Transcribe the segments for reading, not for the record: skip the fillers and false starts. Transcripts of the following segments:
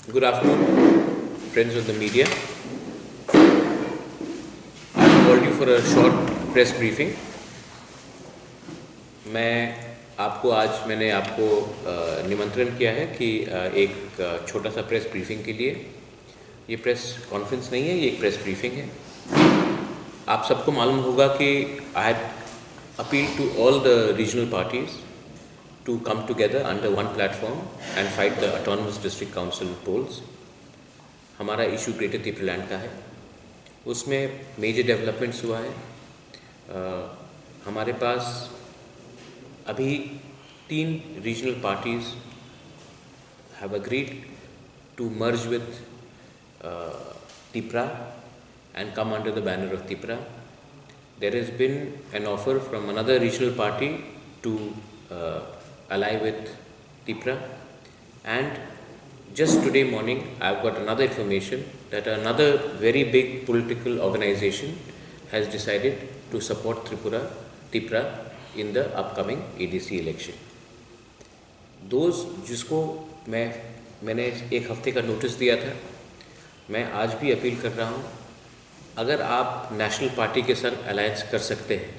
Good afternoon, friends of the media. I've called you for a short press briefing. मैंने आपको निमंत्रण किया है कि एक छोटा सा प्रेस ब्रीफिंग के लिए। ये प्रेस कॉन्फ्रेंस नहीं है, ये एक प्रेस ब्रीफिंग है। आप सबको मालूम होगा कि I had appeal to all the regional parties to come together under one platform and fight the autonomous district council polls। हमारा इशू ग्रेटर त्रिपुरालैंड का है, उसमें मेजर डेवलपमेंट्स हुआ है। हमारे पास अभी 3 regional parties have agreed to merge with Tripura and come under the banner of Tripura। There has been an offer from another regional party to ally with Tripura, and just today morning I've got another information that another very big political organization has decided to support Tripura in the upcoming ADC election। Those जिसको मैंने एक हफ्ते का notice दिया था, मैं आज भी अपील कर रहा हूँ, अगर आप नेशनल पार्टी के संग अलायंस कर सकते हैं,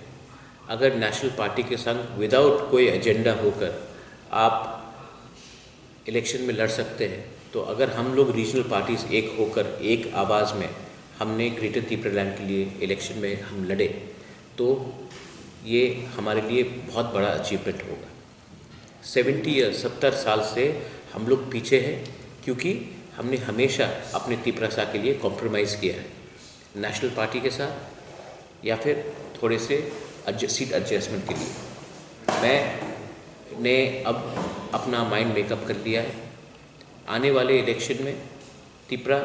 अगर नेशनल पार्टी के संग विदाउट कोई एजेंडा होकर आप इलेक्शन में लड़ सकते हैं, तो अगर हम लोग रीजनल पार्टीज एक होकर एक आवाज़ में हमने ग्रेटर त्रिपुरालैंड के लिए इलेक्शन में हम लड़े, तो ये हमारे लिए बहुत बड़ा अचीवमेंट होगा। 70 साल से हम लोग पीछे हैं, क्योंकि हमने हमेशा अपने त्रिपुरा के लिए कॉम्प्रोमाइज़ किया है, नेशनल पार्टी के साथ या फिर थोड़े से सीट एडजस्टमेंट के लिए। मैंने अब अपना माइंड मेकअप कर लिया है। आने वाले इलेक्शन में Tripura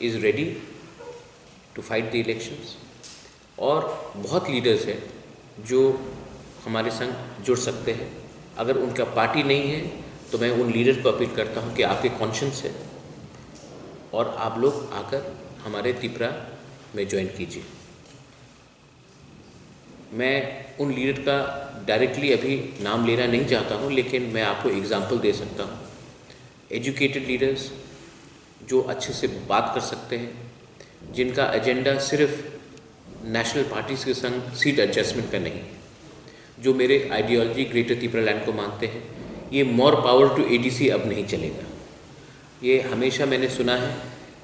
is ready to fight the elections, और बहुत लीडर्स हैं जो हमारे संग जुड़ सकते हैं। अगर उनका पार्टी नहीं है तो मैं उन लीडर को अपील करता हूं कि आपके कॉन्शियंस है और आप लोग आकर हमारे त्रिपुरा में ज्वाइन कीजिए। मैं उन लीडर का डायरेक्टली अभी नाम लेना नहीं चाहता हूं, लेकिन मैं आपको एग्जांपल दे सकता हूं। एजुकेटेड लीडर्स जो अच्छे से बात कर सकते हैं, जिनका एजेंडा सिर्फ नेशनल पार्टीज़ के संग सीट एडजस्टमेंट का नहीं है, जो मेरे आइडियोलॉजी ग्रेटर त्रिपुरालैंड को मानते हैं। ये मोर पावर टू एडीसी अब नहीं चलेगा। ये हमेशा मैंने सुना है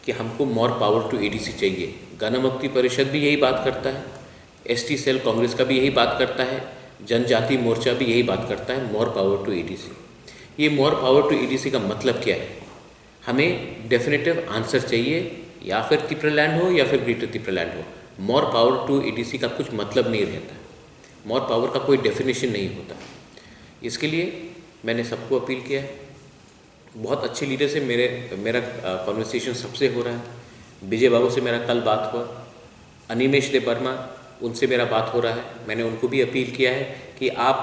कि हमको मोर पावर टू एडीसी चाहिए। गणमुक्ति परिषद भी यही बात करता है, एसटी सेल कांग्रेस का भी यही बात करता है, जनजाति मोर्चा भी यही बात करता है, मोर पावर टू एडीसी। ये मोर पावर टू एडीसी का मतलब क्या है? हमें डेफिनेटिव आंसर चाहिए, या फिर त्रिपुरालैंड हो या फिर ग्रेटर त्रिपुरालैंड हो। मोर पावर टू एडीसी का कुछ मतलब नहीं रहता, मोर पावर का कोई डेफिनेशन नहीं होता। इसके लिए मैंने सबको अपील किया है। बहुत अच्छे लीडर से मेरा कॉन्वर्सेशन सबसे हो रहा है। विजय बाबू से मेरा कल बात हुआ, अनिमेश देव वर्मा उनसे मेरा बात हो रहा है। मैंने उनको भी अपील किया है कि आप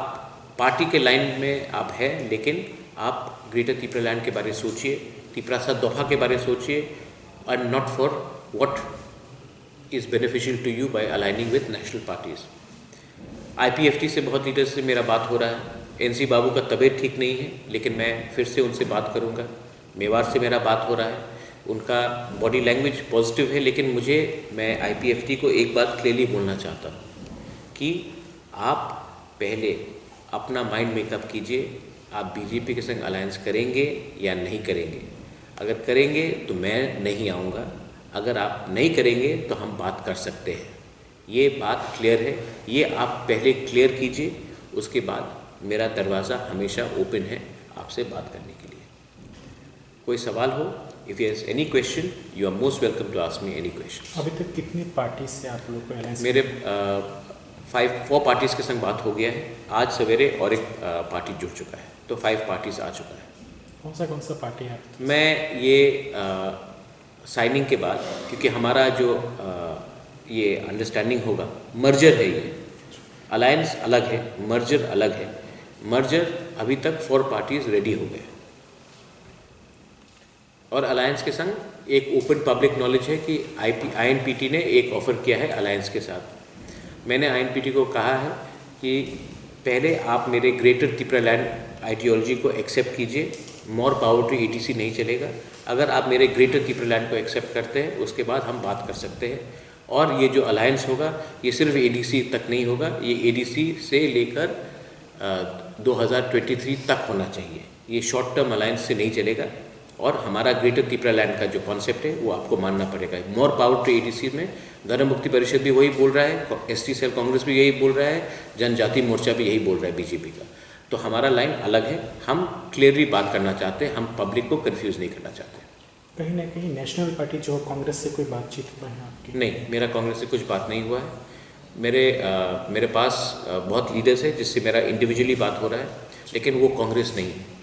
पार्टी के लाइन में आप हैं, लेकिन आप ग्रेटर त्रिपुरालैंड के बारे में सोचिए, त्रिपुरा सा दोहा के बारे में सोचिए, और not for what is beneficial to you by aligning with national parties. IPFT से बहुत लीडर से मेरा बात हो रहा है। एनसी बाबू का तबीयत ठीक नहीं है, लेकिन मैं फिर से उनसे बात करूंगा। मेवाड़ से मेरा बात हो रहा है, उनका बॉडी लैंग्वेज पॉजिटिव है, लेकिन मैं आईपीएफटी को एक बात क्लियरली बोलना चाहता हूँ कि आप पहले अपना माइंड मेकअप कीजिए, आप बीजेपी के संग अलायंस करेंगे या नहीं करेंगे। अगर करेंगे तो मैं नहीं आऊँगा, अगर आप नहीं करेंगे तो हम बात कर सकते हैं। ये बात क्लियर है, ये आप पहले क्लियर कीजिए, उसके बाद मेरा दरवाज़ा हमेशा ओपन है आपसे बात करने के लिए। कोई सवाल हो, if you has any question, you are most welcome to ask me any question. अभी तक कितनी पार्टी से आप लोग को अलायंस? मेरे 4 पार्टीज़ के संग बात हो गया है। आज सवेरे और एक पार्टी जुड़ चुका है, तो 5 पार्टीज़ आ चुका है। कौन सा पार्टी है? मैं ये साइनिंग के बाद, क्योंकि हमारा जो ये अंडरस्टैंडिंग होगा, मर्जर है, ये अलायंस अलग है, मर्जर अलग है। मर्जर अभी तक 4 पार्टीज़ रेडी हो गए, और अलायंस के संग एक ओपन पब्लिक नॉलेज है कि आईएनपीटी ने एक ऑफ़र किया है अलायंस के साथ। मैंने आईएनपीटी को कहा है कि पहले आप मेरे ग्रेटर त्रिपुरालैंड आइडियोलॉजी को एक्सेप्ट कीजिए, मोर पावर टू एडीसी नहीं चलेगा। अगर आप मेरे ग्रेटर त्रिपुरालैंड को एक्सेप्ट करते हैं उसके बाद हम बात कर सकते हैं। और ये जो अलायंस होगा ये सिर्फ एडीसी तक नहीं होगा, ये एडीसी से लेकर 2023 तक होना चाहिए। ये शॉर्ट टर्म अलायंस से नहीं चलेगा। और हमारा ग्रेटर त्रिपुरालैंड का जो कॉन्सेप्ट है वो आपको मानना पड़ेगा। मोर पावर टू एडीसी में धर्म मुक्ति परिषद भी वही बोल रहा है, एसटी सेल कांग्रेस भी यही बोल रहा है, जनजाति मोर्चा भी यही बोल रहा है बीजेपी का। तो हमारा लाइन अलग है, हम क्लियरली बात करना चाहते हैं, हम पब्लिक को कंफ्यूज नहीं करना चाहते। कहीं ना कहीं नेशनल पार्टी जो कांग्रेस से कोई बातचीत हुआ है आपकी? नहीं, मेरा कांग्रेस से कुछ बात नहीं हुआ है। मेरे पास बहुत लीडर्स है जिससे मेरा इंडिविजुअली बात हो रहा है, लेकिन वो कांग्रेस नहीं है।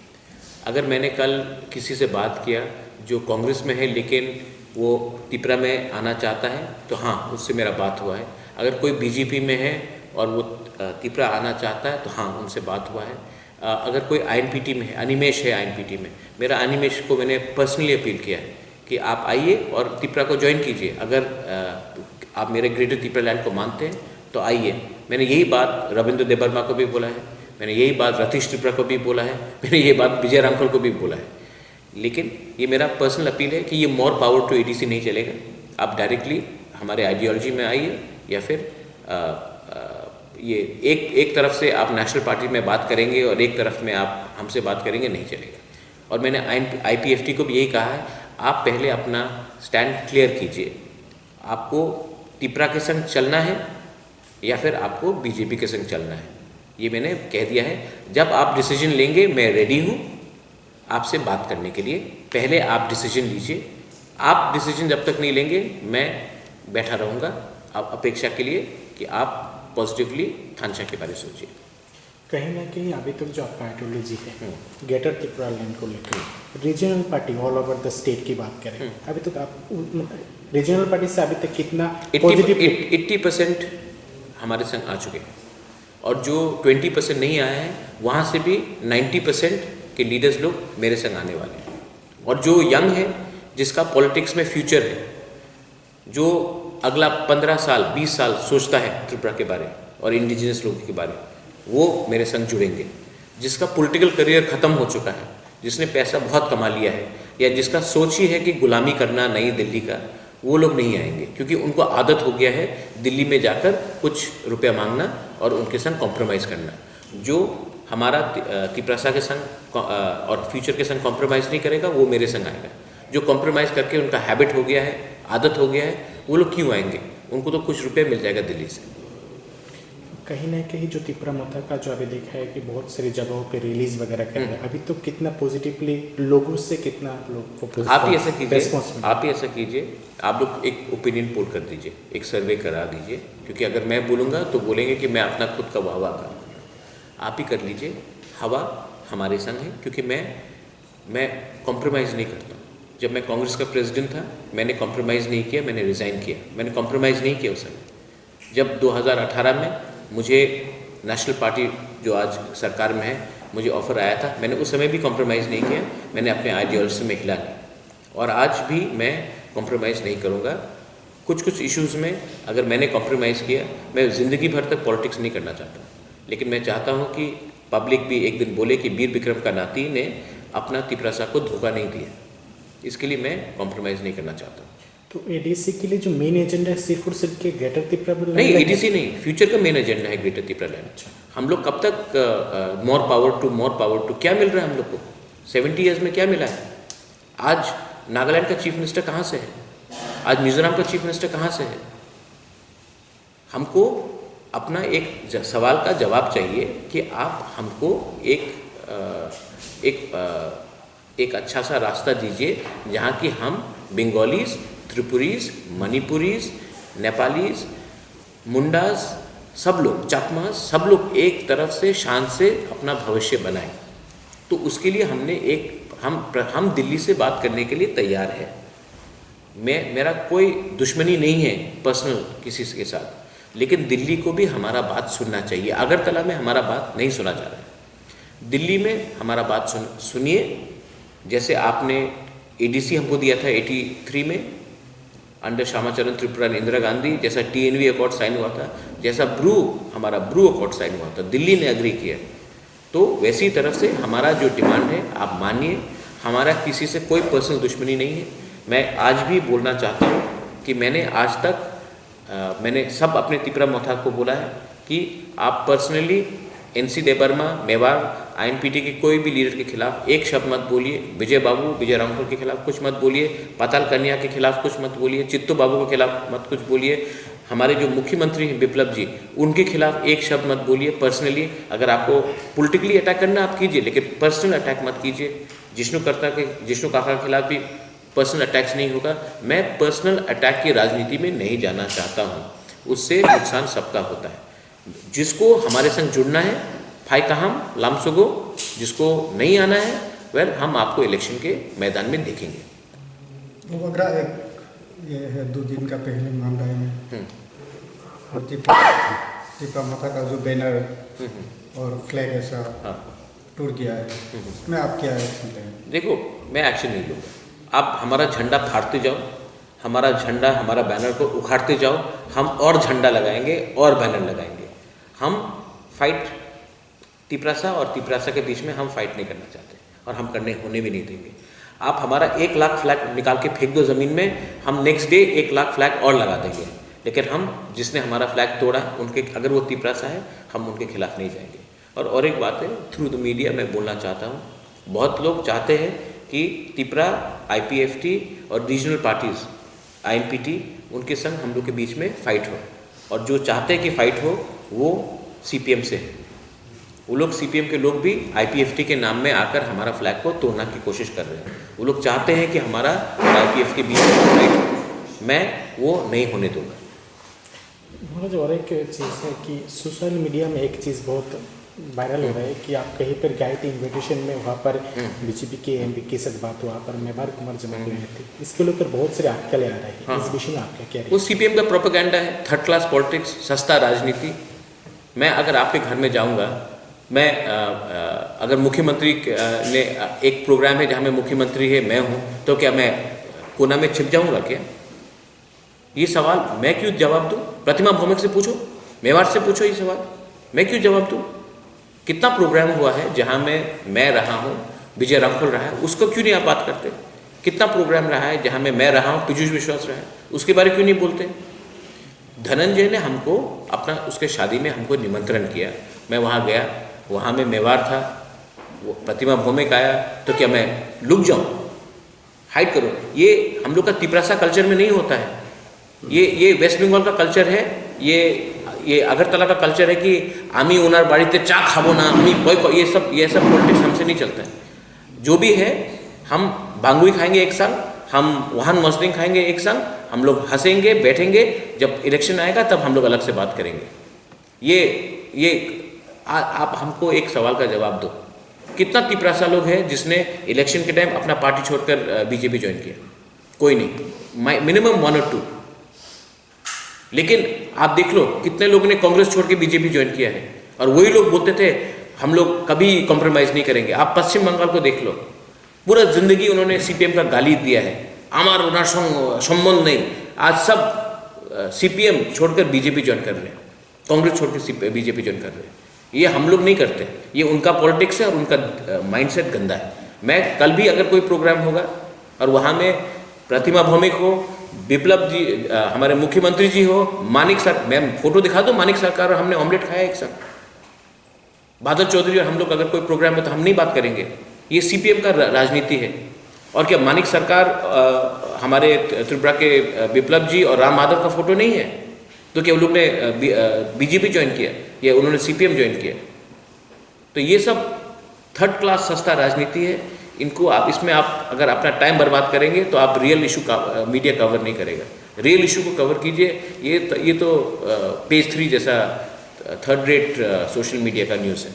अगर मैंने कल किसी से बात किया जो कांग्रेस में है लेकिन वो त्रिपुरा में आना चाहता है तो हाँ, उससे मेरा बात हुआ है। अगर कोई बीजेपी में है और वो त्रिपुरा आना चाहता है तो हाँ, उनसे बात हुआ है। अगर कोई आईएनपीटी में है, अनिमेश है आईएनपीटी में, मेरा अनिमेश को मैंने पर्सनली अपील किया है कि आप आइए और त्रिपुरा को ज्वाइन कीजिए। अगर आप मेरे ग्रेटर त्रिपुरालैंड को मानते हैं तो आइए। मैंने यही बात रविंद्र देबर्मा को भी बोला है, मैंने यही बात रतीश त्रिपुरा को भी बोला है, मैंने ये बात विजय रामफल को भी बोला है। लेकिन ये मेरा पर्सनल अपील है कि ये मोर पावर टू एडीसी नहीं चलेगा। आप डायरेक्टली हमारे आइडियोलॉजी में आइए या फिर ये एक तरफ से आप नेशनल पार्टी में बात करेंगे और एक तरफ में आप हमसे बात करेंगे, नहीं चलेगा। और मैंने आईपीएफटी को भी यही कहा है, आप पहले अपना स्टैंड क्लियर कीजिए। आपको त्रिपुरा के संग चलना है या फिर आपको बीजेपी के संग चलना है, ये मैंने कह दिया है। जब आप डिसीजन लेंगे मैं रेडी हूँ आपसे बात करने के लिए। पहले आप डिसीजन लीजिए। आप डिसीजन जब तक नहीं लेंगे मैं बैठा रहूँगा आप अपेक्षा के लिए कि आप पॉजिटिवली थानचा के बारे में सोचिए। कहीं ना कहीं अभी तक जो आपका आइडियोलॉजी है ग्रेटर त्रिपुरालैंड को लेकर, regional party all over the state की बात करें, अभी तक आप रीजनल पार्टी से अभी तक कितना पॉजिटिव? 80% हमारे संग आ चुके हैं और जो 20% नहीं आया है वहाँ से भी 90% के लीडर्स लोग मेरे संग आने वाले हैं। और जो यंग है, जिसका पॉलिटिक्स में फ्यूचर है, जो अगला 15 साल 20 साल सोचता है त्रिपुरा के बारे और इंडिजिनस लोगों के बारे, वो मेरे संग जुड़ेंगे। जिसका पॉलिटिकल करियर ख़त्म हो चुका है, जिसने पैसा बहुत कमा लिया है या जिसका सोच ही है कि गुलामी करना नई दिल्ली का, वो लोग नहीं आएंगे क्योंकि उनको आदत हो गया है दिल्ली में जाकर कुछ रुपया मांगना और उनके संग कॉम्प्रोमाइज़ करना। जो हमारा त्रिपुरा के संग और फ्यूचर के संग कॉम्प्रोमाइज़ नहीं करेगा वो मेरे संग आएगा। जो कॉम्प्रोमाइज़ करके उनका हैबिट हो गया है, आदत हो गया है, वो लोग क्यों आएंगे? उनको तो कुछ रुपये मिल जाएगा दिल्ली से। कहीं ना कहीं जो त्रिपुरा माता का जो अभी देखा है कि बहुत सारी जगहों पे रिलीज वगैरह कर रहे हैं, अभी तो कितना पॉजिटिवली लोगों से कितना लोग आप ही ऐसा कीजिए, आप लोग एक ओपिनियन पोल कर दीजिए, एक सर्वे करा दीजिए, क्योंकि अगर मैं बोलूँगा तो बोलेंगे कि मैं अपना खुद का वाह कर दूँगा। आप ही कर लीजिए, हवा हमारे संग है क्योंकि मैं कॉम्प्रोमाइज़ नहीं करता। जब मैं कांग्रेस का प्रेसिडेंट था मैंने कॉम्प्रोमाइज़ नहीं किया, मैंने रिज़ाइन किया, मैंने कॉम्प्रोमाइज़ नहीं किया उस समय। जब 2018 में मुझे नेशनल पार्टी जो आज सरकार में है मुझे ऑफ़र आया था, मैंने उस समय भी कॉम्प्रोमाइज़ नहीं किया, मैंने अपने आइडियोलॉजी में हिला नहीं। और आज भी मैं कॉम्प्रोमाइज़ नहीं करूँगा। कुछ इश्यूज़ में अगर मैंने कॉम्प्रोमाइज़ किया, मैं ज़िंदगी भर तक पॉलिटिक्स नहीं करना चाहता, लेकिन मैं चाहता हूँ कि पब्लिक भी एक दिन बोले कि वीर विक्रम का नाती ने अपना त्रिपुरा को धोखा नहीं दिया। इसके लिए मैं कॉम्प्रोमाइज़ नहीं करना चाहता। तो एडीसी के लिए जो मेन एजेंडा है सिर्फ और सिर्फ के ग्रेटर त्रिपुरा नहीं, एडीसी नहीं, फ्यूचर का मेन एजेंडा है ग्रेटर त्रिपुरालैंड। अच्छा, हम लोग कब तक मोर पावर टू क्या मिल रहा है हम लोग को? 70 ईयर्स में क्या मिला है? आज नागालैंड का चीफ मिनिस्टर कहाँ से है? आज मिजोरम का चीफ मिनिस्टर कहाँ से है? हमको अपना एक सवाल का जवाब चाहिए कि आप हमको एक अच्छा सा रास्ता दीजिए जहाँ कि हम बंगालीज, त्रिपुरीज, मणिपुरीज, नेपालीज, मुंडाज, सब लोग, चकमास, सब लोग एक तरफ से शान से अपना भविष्य बनाएं। तो उसके लिए हम दिल्ली से बात करने के लिए तैयार है। मेरा कोई दुश्मनी नहीं है पर्सनल किसी के साथ, लेकिन दिल्ली को भी हमारा बात सुनना चाहिए। अगरतला में हमारा बात नहीं सुना जा रहा है, दिल्ली में हमारा बात सुनिए। जैसे आपने एडीसी हमको दिया था 83 में अंडर श्यामाचरण त्रिपुरा इंदिरा गांधी, जैसा TNV अकॉर्ड साइन हुआ था, जैसा हमारा ब्रू अकॉर्ड साइन हुआ था, दिल्ली ने एग्री किया। तो वैसी तरफ से हमारा जो डिमांड है आप मानिए, हमारा किसी से कोई पर्सनल दुश्मनी नहीं है। मैं आज भी बोलना चाहता हूँ कि मैंने आज तक मैंने सब अपने तिपरा मोथा को बोला है कि आप personally NC Debbarma, Mewar, INPT के कोई भी लीडर के खिलाफ एक शब्द मत बोलिए। विजय बाबू, विजय रामपुर के खिलाफ कुछ मत बोलिए। पाताल कन्या के खिलाफ कुछ मत बोलिए। चित्तू बाबू के खिलाफ मत कुछ बोलिए। हमारे जो मुख्यमंत्री हैं बिप्लब जी, उनके खिलाफ एक शब्द मत बोलिए। पर्सनली अगर आपको पॉलिटिकली अटैक करना आप कीजिए, लेकिन पर्सनल अटैक मत कीजिए। जिष्णु काका के खिलाफ भी पर्सनल अटैक्स नहीं होगा। मैं पर्सनल अटैक की राजनीति में नहीं जाना चाहता हूँ, उससे नुकसान सबका होता है। जिसको हमारे संग जुड़ना है फाई काहम लामसुगो, जिसको नहीं आना है वेल हम आपको इलेक्शन के मैदान में देखेंगे। वो अगर एक ये है 2 दिन का पहले मामला है तिपरा मोथा का जो बैनर और फ्लैग ऐसा टूट गया है, उसमें आप क्या एक्शन लेंगे? देखो, मैं एक्शन नहीं लूँगा। आप हमारा झंडा फाड़ते जाओ, हमारा झंडा हमारा बैनर को उखाड़ते जाओ, हम और झंडा लगाएंगे और बैनर लगाएंगे। हम फाइट तिपरासा और तिपरासा के बीच में हम फाइट नहीं करना चाहते और हम होने भी नहीं देंगे। आप हमारा 1 लाख फ्लैग निकाल के फेंक दो ज़मीन में, हम नेक्स्ट डे 1 लाख फ्लैग और लगा देंगे। लेकिन हम जिसने हमारा फ्लैग तोड़ा उनके, अगर वो तिपरासा है, हम उनके खिलाफ नहीं जाएंगे। और एक बात है, थ्रू द मीडिया मैं बोलना चाहता हूँ, बहुत लोग चाहते हैं कि तिपरा, IPFT और रीजनल पार्टीज़ INPT उनके संग हम लोग के बीच में फ़ाइट हो। और जो चाहते हैं कि फ़ाइट हो वो CPM से है। वो लोग CPM के लोग भी IPFT के नाम में आकर हमारा फ्लैग को तोड़ने की कोशिश कर रहे हैं। वो लोग चाहते हैं कि हमारा IPF के बीच में फाइट हो, मैं वो नहीं होने दूंगा। महाराज, और एक चीज़ है कि सोशल मीडिया में एक चीज़ बहुत वायरल हो रहा है कि आप कहीं पर गए थे इन्विटेशन में, वहाँ पर BJP के MP के साथ बात हुआ, पर मेवाड़ कुमार जमा गए थे। इसके लेकर बहुत सारे आजकल आ रहे हैं। इस विषय में आपका क्या? वो CPM का प्रोपेगेंडा है, 3rd क्लास पॉलिटिक्स, सस्ता राजनीति। मैं अगर आपके घर में जाऊंगा, मैं अगर मुख्यमंत्री ने एक प्रोग्राम है जहाँ में मुख्यमंत्री है, मैं हूँ, तो क्या मैं कोना में छिप जाऊंगा क्या? ये सवाल मैं क्यों जवाब दूँ? प्रतिमा भौमिक से पूछो, मेवाड़ से पूछो, ये सवाल मैं क्यों जवाब दूँ? कितना प्रोग्राम हुआ है जहाँ में मैं रहा हूँ, विजय रामपुर रहा है, उसको क्यों नहीं आप बात करते? कितना प्रोग्राम रहा है जहाँ में मैं रहा हूँ, पीयूष विश्वास रहा है, उसके बारे क्यों नहीं बोलते? धनंजय ने हमको अपना उसके शादी में हमको निमंत्रण किया, मैं वहाँ गया, वहाँ में मेवाड़ था, वो प्रतिमा भौमिक आया, तो क्या मैं लुक जाऊँ, हाइड करूँ? ये हम लोग का तिपरासा कल्चर में नहीं होता है। ये वेस्ट बंगाल का कल्चर है, ये अगरतला का कल्चर है कि आमी ओनार बाड़ीते चा खाबो ना, ये सब पॉलिटिक्स हमसे नहीं चलता है। जो भी है, हम बांगुई खाएंगे एक साल, हम वहान मसलिंग खाएंगे एक साल, हम लोग हंसेंगे, बैठेंगे, जब इलेक्शन आएगा तब हम लोग अलग से बात करेंगे। आप हमको एक सवाल का जवाब दो, कितना तिपरासा लोग हैं जिसने इलेक्शन के टाइम अपना पार्टी छोड़कर BJP ज्वाइन किया? कोई नहीं, मिनिमम 1 और 2। लेकिन आप देख लो कितने लोगों ने कांग्रेस छोड़ के BJP ज्वाइन किया है, और वही लोग बोलते थे हम लोग कभी कॉम्प्रोमाइज़ नहीं करेंगे। आप पश्चिम बंगाल को देख लो, पूरा जिंदगी उन्होंने CPM का गाली दिया है, आमार उनार संबंध नहीं। आज सब CPM छोड़कर BJP ज्वाइन कर रहे हैं, कांग्रेस छोड़कर BJP ज्वाइन कर रहे हैं। ये हम लोग नहीं करते, ये उनका पॉलिटिक्स है और उनका माइंडसेट गंदा है। मैं कल भी अगर कोई प्रोग्राम होगा और वहाँ में प्रतिमा भौमिक हो, बिप्लब जी, हमारे मुख्यमंत्री जी हो, मानिक सर, मैं फोटो दिखा दूँ, मानिक सरकार और हमने ऑमलेट खाया एक साथ, बादल चौधरी और हम लोग अगर कोई प्रोग्राम है तो हम नहीं बात करेंगे। ये CPM का राजनीति है। और क्या मानिक सरकार हमारे त्रिपुरा के बिप्लब जी और राम माधव का फोटो नहीं है? तो क्या उन लोग ने BJP ज्वाइन किया या उन्होंने CPM ज्वाइन किया? तो ये सब 3rd क्लास सस्ता राजनीति है। इनको आप, इसमें आप अगर अपना टाइम बर्बाद करेंगे तो आप रियल इशू का मीडिया कवर नहीं करेगा। रियल इशू को कवर कीजिए। ये तो पेज 3 जैसा 3rd रेट सोशल मीडिया का न्यूज़ है।